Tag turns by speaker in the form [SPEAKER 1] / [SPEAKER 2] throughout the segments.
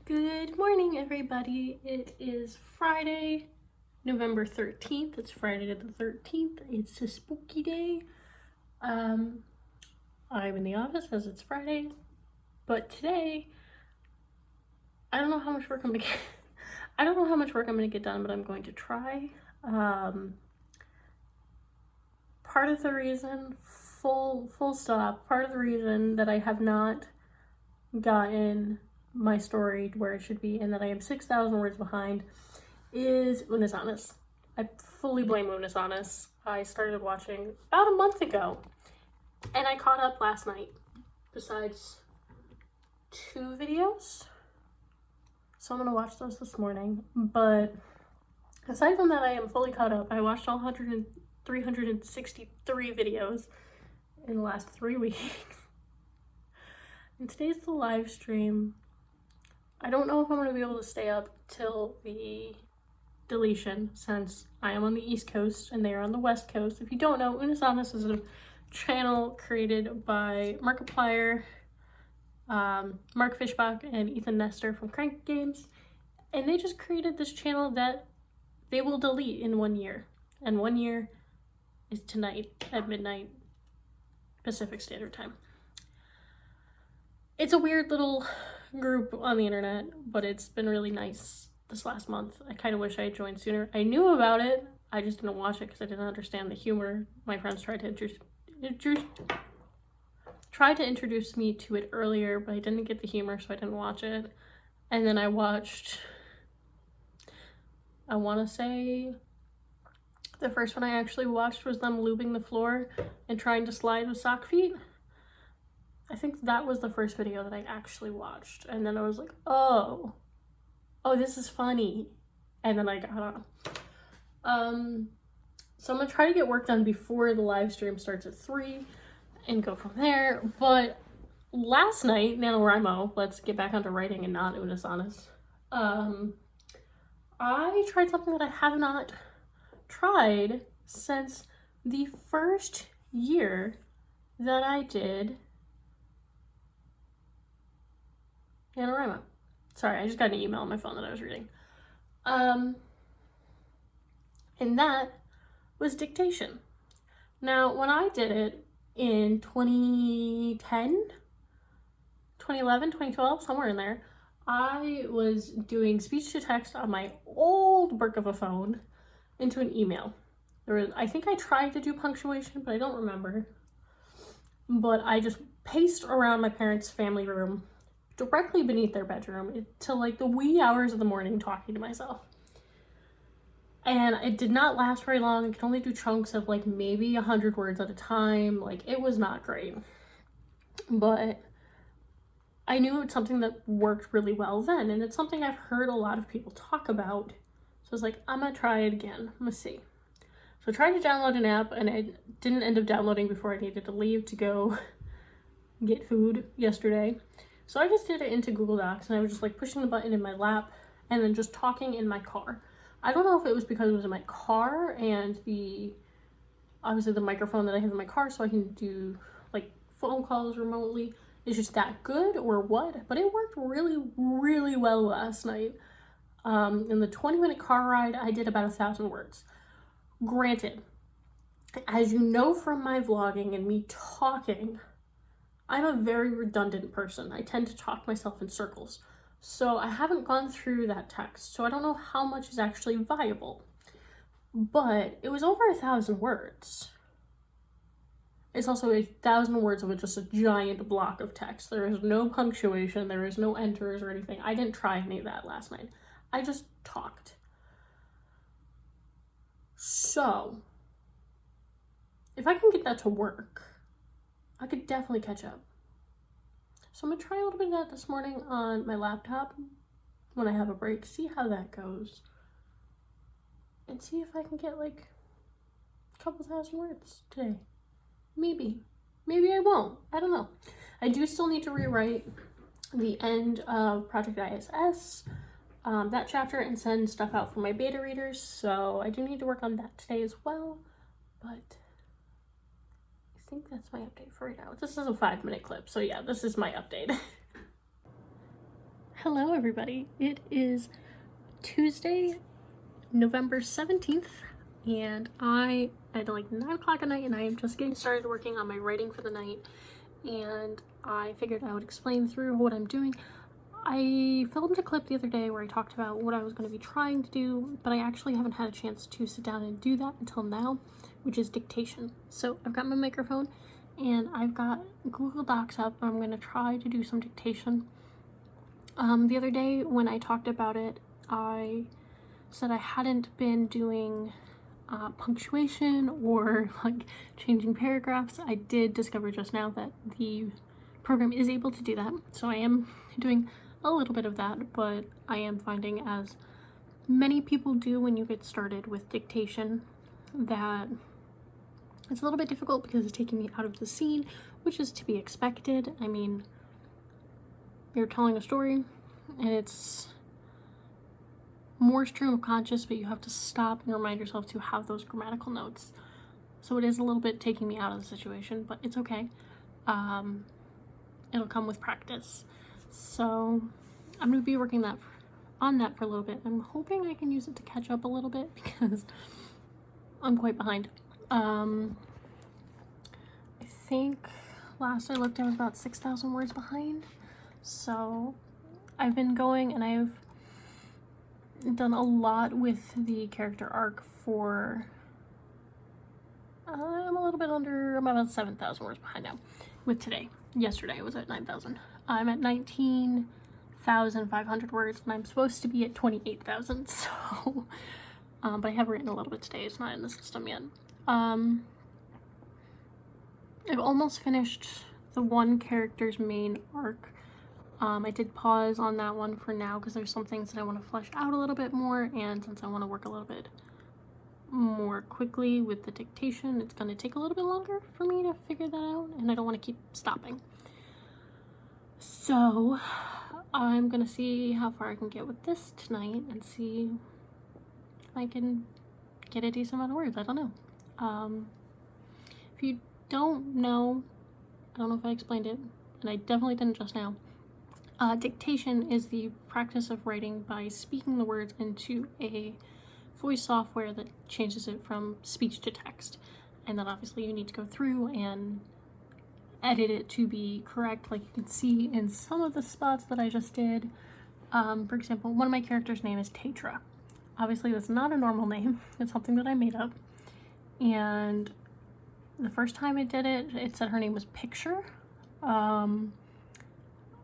[SPEAKER 1] Good morning, everybody. It is Friday, November 13th. It's Friday the 13th. It's a spooky day. I'm in the office as it's Friday, but today, I don't know how much work I'm gonna get. I don't know how much work I'm gonna get done, but I'm going to try. Part of the reason, full stop, part of the reason that I have not gotten my story where it should be and that I am 6,000 words behind is Unasanas. I fully blame Unasanas. I started watching about a month ago and I caught up last night besides 2 videos. So I'm gonna watch those this morning. But aside from that, I am fully caught up. I watched all 363 videos in the last 3 weeks. And today's the live stream. I don't know if I'm going to be able to stay up till the deletion since I am on the East Coast and they are on the West Coast. If you don't know, Unasanas is a channel created by Markiplier, Mark Fishbach, and Ethan Nestor from Crank Games. And they just created this channel that they will delete in 1 year. And 1 year is tonight at midnight Pacific Standard Time. It's a weird little group on the internet, but it's been really nice this last month. I kind of wish I had joined sooner. I knew about it, I just didn't watch it because I didn't understand the humor. My friends tried to introduce me to it earlier, but I didn't get the humor, so I didn't watch it. And then I watched, I want to say, the first one I actually watched was them lubing the floor and trying to slide with sock feet. I think that was the first video that I actually watched. And then I was like, oh, this is funny. And then I got on. So I'm gonna try to get work done before the live stream starts at 3 and go from there. But last night, NaNoWriMo, let's get back onto writing and not Unasanas. I tried something that I have not tried since the first year that I did NaNoWriMo. Sorry, I just got an email on my phone that I was reading. And that was dictation. Now, when I did it in 2010, 2011, 2012, somewhere in there, I was doing speech to text on my old brick of a phone into an email. I think I tried to do punctuation, but I don't remember. But I just paced around my parents' family room directly beneath their bedroom till like the wee hours of the morning talking to myself. And it did not last very long. I could only do chunks of like maybe 100 words at a time. Like, it was not great. But I knew it's something that worked really well then, and it's something I've heard a lot of people talk about. So I was like, I'm gonna try it again. I'm gonna see. So I tried to download an app, and I didn't end up downloading before I needed to leave to go get food yesterday. So I just did it into Google Docs, and I was just like pushing the button in my lap and then just talking in my car. I don't know if it was because it was in my car and obviously the microphone that I have in my car so I can do like phone calls remotely is just that good or what, but it worked really, really well last night. In the 20-minute car ride, I did about 1,000 words. Granted, as you know from my vlogging and me talking, I'm a very redundant person. I tend to talk myself in circles. So I haven't gone through that text, so I don't know how much is actually viable. But it was over 1,000 words. It's also 1,000 words of just a giant block of text. There is no punctuation, there is no enters or anything. I didn't try any of that last night. I just talked. So, if I can get that to work, I could definitely catch up. So I'm gonna try a little bit of that this morning on my laptop when I have a break, see how that goes. And see if I can get like a couple 1,000 words today. Maybe I won't, I don't know. I do still need to rewrite the end of Project ISS, that chapter, and send stuff out for my beta readers. So I do need to work on that today as well, but I think that's my update for right now. This is a 5-minute clip, so yeah, this is my update. Hello everybody, it is Tuesday, November 17th, and at like 9 o'clock at night, and I am just getting started working on my writing for the night, and I figured I would explain through what I'm doing. I filmed a clip the other day where I talked about what I was going to be trying to do, but I actually haven't had a chance to sit down and do that until now, which is dictation. So I've got my microphone, and I've got Google Docs up, and I'm going to try to do some dictation. The other day when I talked about it, I said I hadn't been doing punctuation or like changing paragraphs. I did discover just now that the program is able to do that, so I am doing a little bit of that, but I am finding, as many people do when you get started with dictation, that it's a little bit difficult because it's taking me out of the scene, which is to be expected. I mean, you're telling a story and it's more stream of conscious, but you have to stop and remind yourself to have those grammatical notes. So it is a little bit taking me out of the situation, but it's okay. It'll come with practice. So I'm going to be working on that for a little bit. I'm hoping I can use it to catch up a little bit because I'm quite behind. I think last I looked I was about 6,000 words behind. So I've been going, and I've done a lot with the character arc for, I'm about 7,000 words behind now with today. Yesterday I was at 9,000. I'm at 19,500 words, and I'm supposed to be at 28,000, so, but I have written a little bit today. It's not in the system yet. I've almost finished the one character's main arc. I did pause on that one for now because there's some things that I want to flesh out a little bit more, and since I want to work a little bit more quickly with the dictation, it's going to take a little bit longer for me to figure that out, and I don't want to keep stopping. So I'm going to see how far I can get with this tonight and see if I can get a decent amount of words. I don't know. If you don't know, I don't know if I explained it, and I definitely didn't just now. Dictation is the practice of writing by speaking the words into a voice software that changes it from speech to text. And then obviously you need to go through and edit it to be correct, like you can see in some of the spots that I just did. For example, one of my characters' name is Tetra. Obviously that's not a normal name, it's something that I made up. And the first time I did it, it said her name was Picture.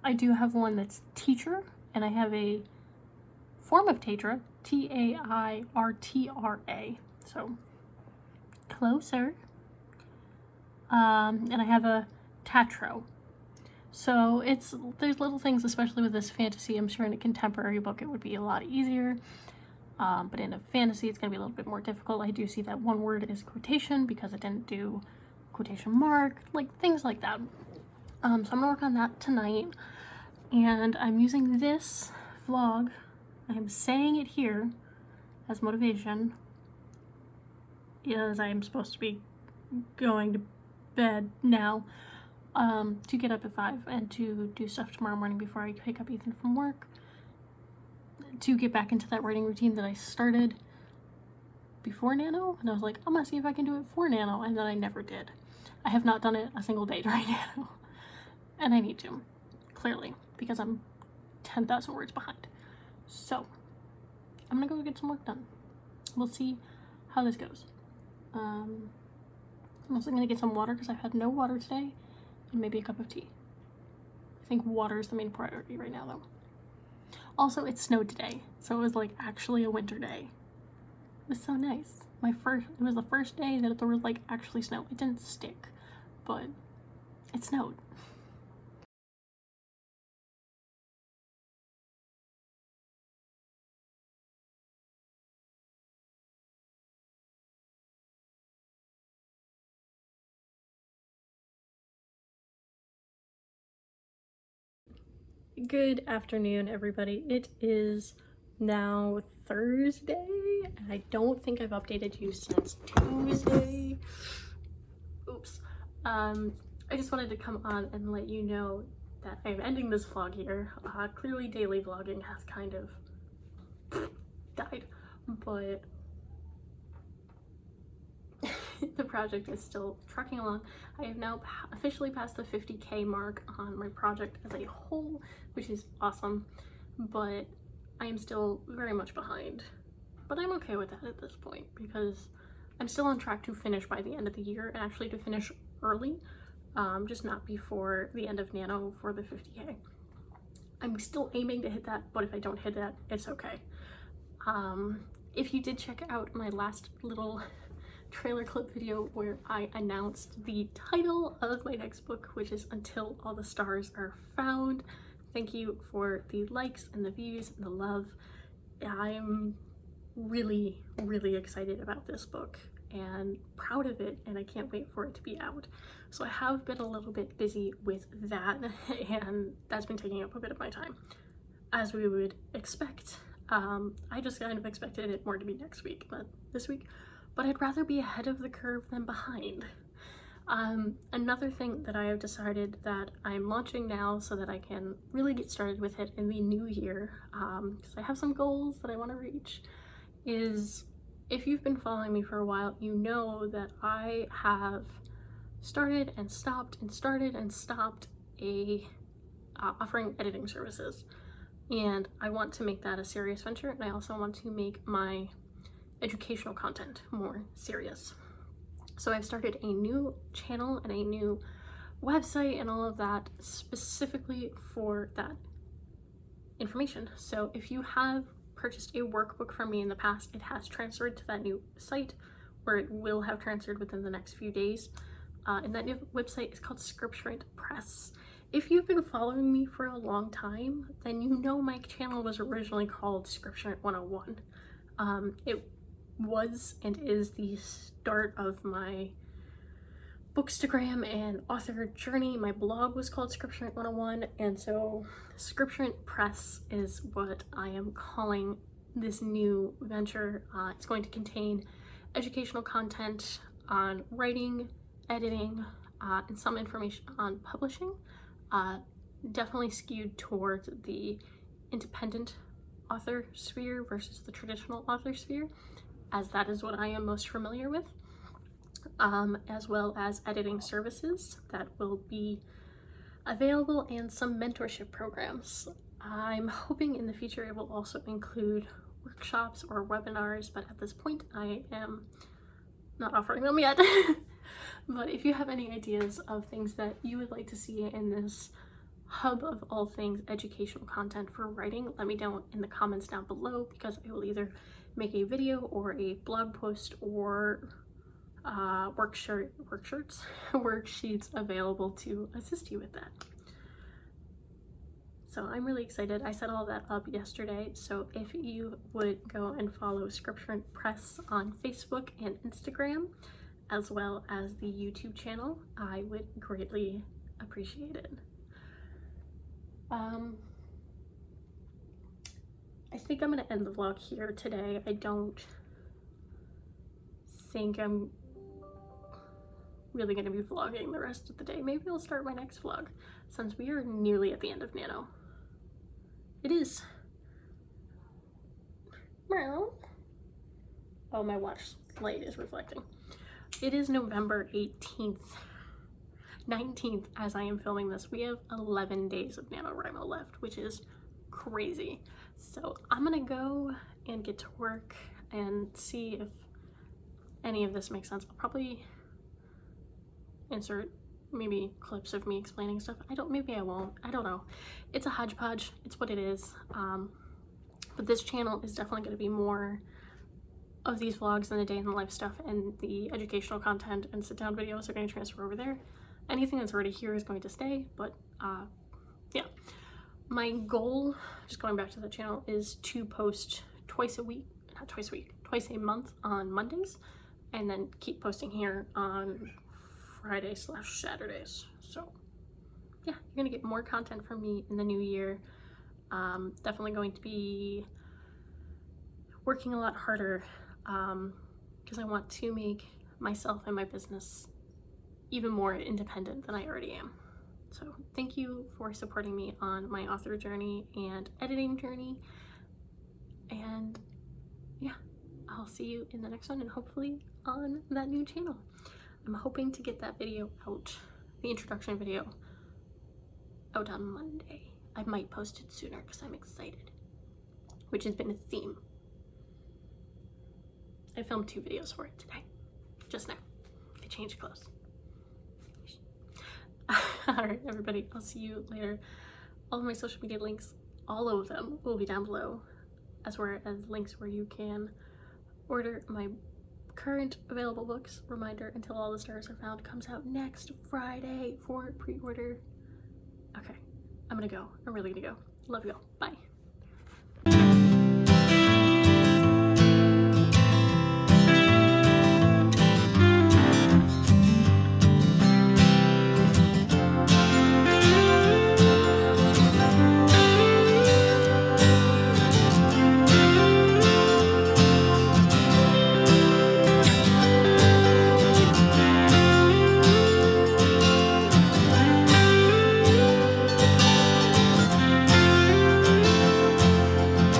[SPEAKER 1] I do have one that's Teacher, and I have a form of Tetra, Tairtra, so closer. And I have a Tatro. So there's little things, especially with this fantasy. I'm sure in a contemporary book it would be a lot easier, but in a fantasy it's going to be a little bit more difficult. I do see that one word is quotation because I didn't do quotation mark, like things like that. So I'm going to work on that tonight, and I'm using this vlog, I'm saying it here as motivation, as I am supposed to be going to bed now, to get up at 5 and to do stuff tomorrow morning before I pick up Ethan from work, to get back into that writing routine that I started before Nano, and I was like, I'm gonna see if I can do it for Nano, and then I never did. I have not done it a single day during Nano. And I need to, clearly, because I'm 10,000 words behind. So, I'm gonna go get some work done. We'll see how this goes. I'm also gonna get some water because I've had no water today, and maybe a cup of tea. I think water is the main priority right now, though. Also, it snowed today, so it was like actually a winter day. It was so nice. It was the first day that there was like actually snow. It didn't stick, but it snowed. Good afternoon, everybody. It is now Thursday, and I don't think I've updated you since Tuesday. Oops. I just wanted to come on and let you know that I'm ending this vlog here. Clearly daily vlogging has kind of died, but the project is still trucking along. I have now officially passed the 50K mark on my project as a whole, which is awesome, but I am still very much behind. But I'm okay with that at this point because I'm still on track to finish by the end of the year, and actually to finish early, just not before the end of Nano for the 50K. I'm still aiming to hit that, but if I don't hit that, it's okay. If you did check out my last little trailer clip video where I announced the title of my next book, which is Until All the Stars Are Found, thank you for the likes and the views and the love. I'm really, really excited about this book and proud of it, and I can't wait for it to be out. So I have been a little bit busy with that, and that's been taking up a bit of my time, as we would expect. I just kind of expected it more to be next week, not this week, but I'd rather be ahead of the curve than behind. Another thing that I have decided that I'm launching now so that I can really get started with it in the new year, because I have some goals that I want to reach, is, if you've been following me for a while, you know that I have started and stopped and started and stopped offering editing services, and I want to make that a serious venture, and I also want to make my educational content more serious. So I've started a new channel and a new website and all of that specifically for that information. So if you have purchased a workbook from me in the past, it has transferred to that new site, or it will have transferred within the next few days. And that new website is called Scripturient Press. If you've been following me for a long time, then you know my channel was originally called Scripturient 101. It was and is the start of my bookstagram and author journey. My blog was called Scripturient 101, and so Scripturient Press is what I am calling this new venture. It's going to contain educational content on writing, editing, and some information on publishing. Definitely skewed towards the independent author sphere versus the traditional author sphere, as that is what I am most familiar with, as well as editing services that will be available and some mentorship programs. I'm hoping in the future it will also include workshops or webinars, but at this point I am not offering them yet. But if you have any ideas of things that you would like to see in this hub of all things educational content for writing, let me know in the comments down below, because I will either make a video or a blog post or worksheets available to assist you with that. So I'm really excited. I set all that up yesterday, so if you would go and follow Scripturient Press on Facebook and Instagram, as well as the YouTube channel, I would greatly appreciate it. I think I'm gonna end the vlog here today. I don't think I'm really gonna be vlogging the rest of the day. Maybe I'll start my next vlog, since we are nearly at the end of Nano. It is. Oh, my watch light is reflecting. It is November 19th as I am filming this. We have 11 days of NaNoWriMo left, which is crazy. So I'm gonna go and get to work and see if any of this makes sense. I'll probably insert maybe clips of me explaining stuff. Maybe I won't. I don't know. It's a hodgepodge. It's what it is. But this channel is definitely going to be more of these vlogs and the day in the life stuff, and the educational content and sit down videos are going to transfer over there. Anything that's already here is going to stay, but yeah. My goal, just going back to the channel, is to post twice a month on Mondays, and then keep posting here on Friday/Saturdays. So yeah, you're gonna get more content from me in the new year. Definitely going to be working a lot harder because I want to make myself and my business even more independent than I already am. So thank you for supporting me on my author journey and editing journey. And yeah, I'll see you in the next one, and hopefully on that new channel. I'm hoping to get that video out, the introduction video, out on Monday. I might post it sooner because I'm excited, which has been a theme. I filmed 2 videos for it today, just now. I changed clothes. Alright, everybody, I'll see you later. All of my social media links, all of them, will be down below, as well as links where you can order my current available books. Reminder, Until All the Stars Are Found comes out next Friday for pre-order. Okay, I'm gonna go. I'm really gonna go. Love you all. Bye.